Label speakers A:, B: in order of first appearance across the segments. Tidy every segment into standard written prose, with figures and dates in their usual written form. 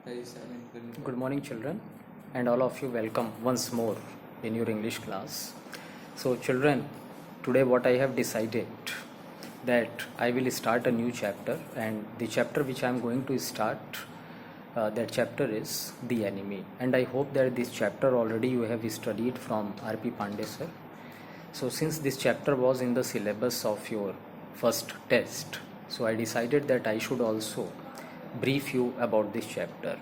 A: Good morning, children, and all of you welcome once more in your English class. So, children, today what I have decided that I will start a new chapter, and the chapter which I am going to start, that chapter is the enemy. And I hope that this chapter already you have studied from R.P. Pandey sir. So, since this chapter was in the syllabus of your first test, so I decided that I should also brief you about this chapter.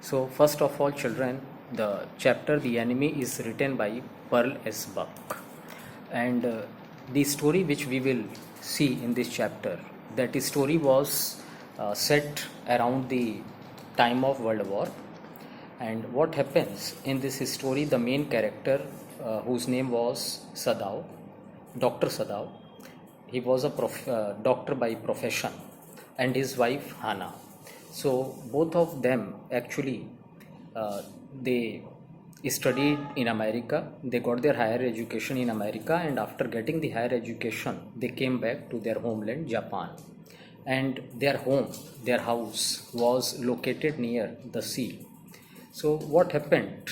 A: So, first of all, children, the chapter The Enemy is written by Pearl S. Buck, and the story which we will see in this chapter, that story was set around the time of World War. And what happens in this story, the main character, whose name was Sadao, Dr. Sadao, he was a doctor by profession, and his wife Hana. So both of them actually they studied in America. They got their higher education in America, and after getting the higher education, they came back to their homeland, Japan. And their home, their house was located near the sea. So what happened?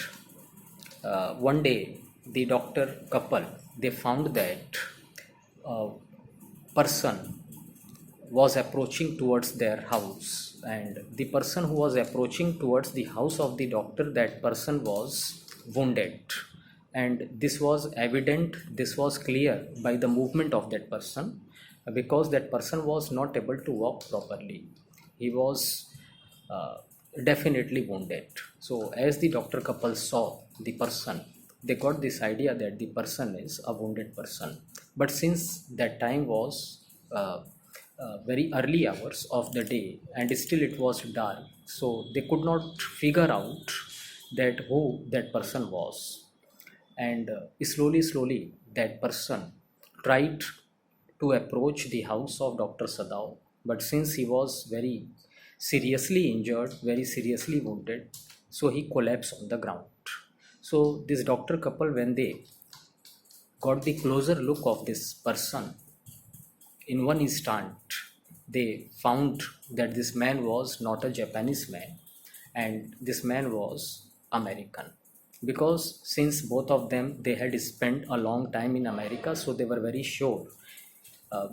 A: One day, the doctor couple, they found that a person was approaching towards their house, and the person who was approaching towards the house of the doctor, that person was wounded, and this was evident, this was clear by the movement of that person, because that person was not able to walk properly. He was definitely wounded. So as the doctor couple saw the person, they got this idea that the person is a wounded person. But since that time was very early hours of the day, and still it was dark, so they could not figure out that who that person was. And slowly that person tried to approach the house of Dr. Sadao, but since he was very seriously injured, very seriously wounded, so he collapsed on the ground. So this doctor couple, when they got the closer look of this person, in one instant they found that this man was not a Japanese man, and this man was American, because since both of them they had spent a long time in America, so they were very sure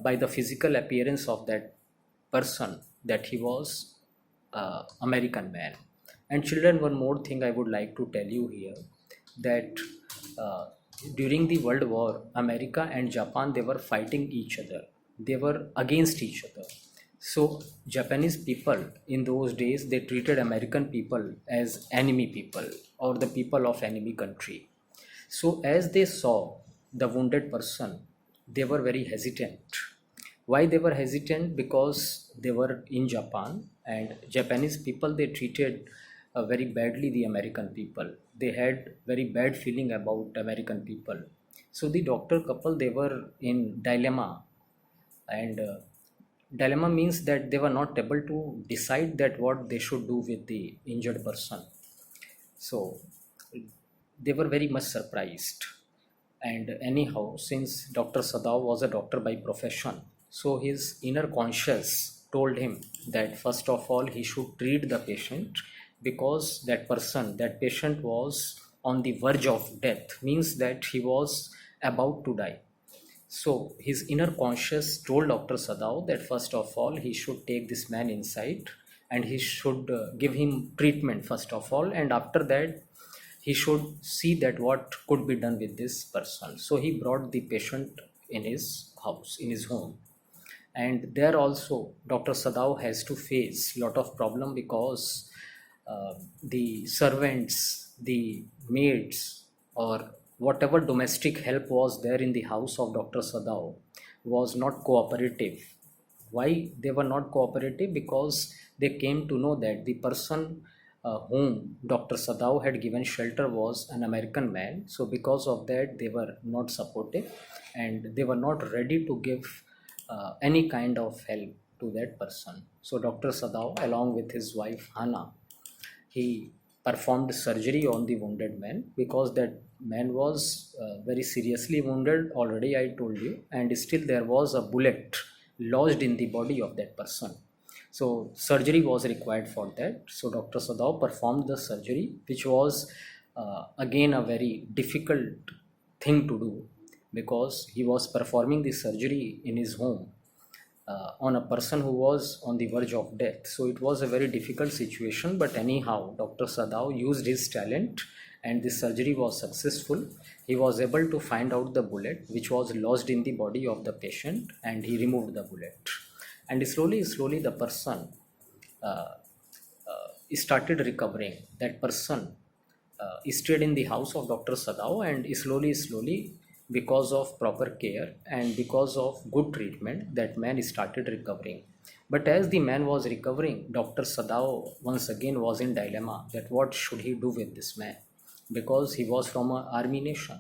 A: by the physical appearance of that person that he was American man. And children, one more thing I would like to tell you here, that uh, during the World War, America and Japan, they were fighting each other. They were against each other. So Japanese people in those days, they treated American people as enemy people, or the people of enemy country. So as they saw the wounded person, they were very hesitant. Why they were hesitant? Because they were in Japan, and Japanese people, they treated very badly the American people. They had very bad feeling about American people. So the doctor couple, they were in dilemma, and dilemma means that they were not able to decide that what they should do with the injured person. So they were very much surprised. And anyhow, since Dr. Sadao was a doctor by profession, so his inner conscience told him that first of all he should treat the patient, because that person, that patient was on the verge of death, means that he was about to die. So his inner conscience told Dr. Sadao that first of all he should take this man inside, and he should give him treatment first of all, and after that he should see that what could be done with this person. So he brought the patient in his house, in his home, and there also Dr. Sadao has to face lot of problem, because the servants, the maids, or whatever domestic help was there in the house of Dr. Sadao was not cooperative. Why they were not cooperative? Because they came to know that the person whom Dr. Sadao had given shelter was an American man. So because of that, they were not supportive, and they were not ready to give any kind of help to that person. So Dr. Sadao, along with his wife Hana, he performed surgery on the wounded man, because that man was very seriously wounded already, I told you, and still there was a bullet lodged in the body of that person. So surgery was required for that. So Dr. Sadao performed the surgery, which was again a very difficult thing to do, because he was performing the surgery in his home on a person who was on the verge of death. So it was a very difficult situation, but anyhow, Dr. Sadao used his talent and the surgery was successful. He was able to find out the bullet which was lodged in the body of the patient, and he removed the bullet. And slowly the person uh, started recovering. That person stayed in the house of Dr. Sadao, and slowly, because of proper care and because of good treatment, that man started recovering. But as the man was recovering, Dr. Sadao once again was in dilemma that what should he do with this man, because he was from an army nation,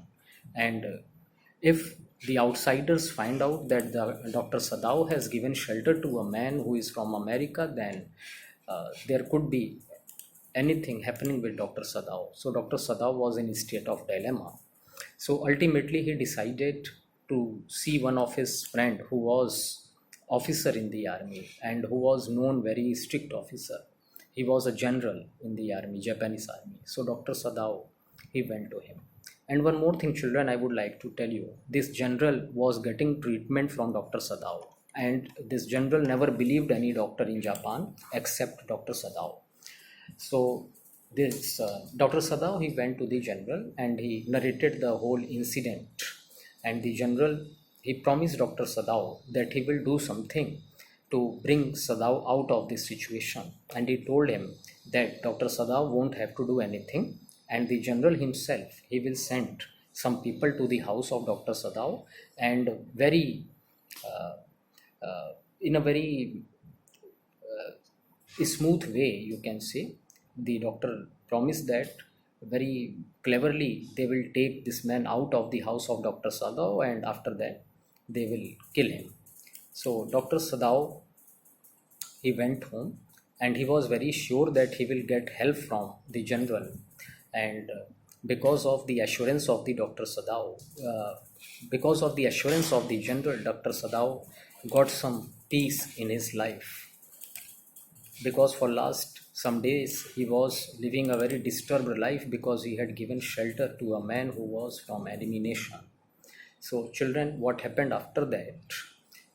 A: and if the outsiders find out that the Dr. Sadao has given shelter to a man who is from America, then there could be anything happening with Dr. Sadao. So Dr. Sadao was in a state of dilemma. So ultimately he decided to see one of his friend who was officer in the army and who was known very strict officer. He was a general in the army, Japanese army. So Dr. Sadao, he went to him. And one more thing, children, I would like to tell you. This general was getting treatment from Dr. Sadao. And this general never believed any doctor in Japan except Dr. Sadao. So this Dr. Sadao, he went to the general and he narrated the whole incident. And the general, he promised Dr. Sadao that he will do something to bring Sadao out of this situation. And he told him that Dr. Sadao won't have to do anything, and the general himself, he will send some people to the house of Dr. Sadao, and very in a very smooth way, you can say, the doctor promised that very cleverly they will take this man out of the house of Dr. Sadao, and after that they will kill him. So Dr. Sadao, he went home and he was very sure that he will get help from the general, and because of the assurance of the Dr. Sadao, because of the assurance of the general, Dr. Sadao got some peace in his life, because for last some days he was living a very disturbed life because he had given shelter to a man who was from enemy nation. So children, what happened after that,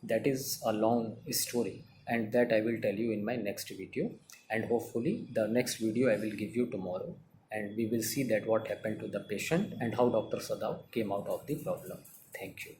A: that is a long story, and that I will tell you in my next video, and hopefully the next video I will give you tomorrow, and we will see that what happened to the patient and how Dr. Sadao came out of the problem. Thank you.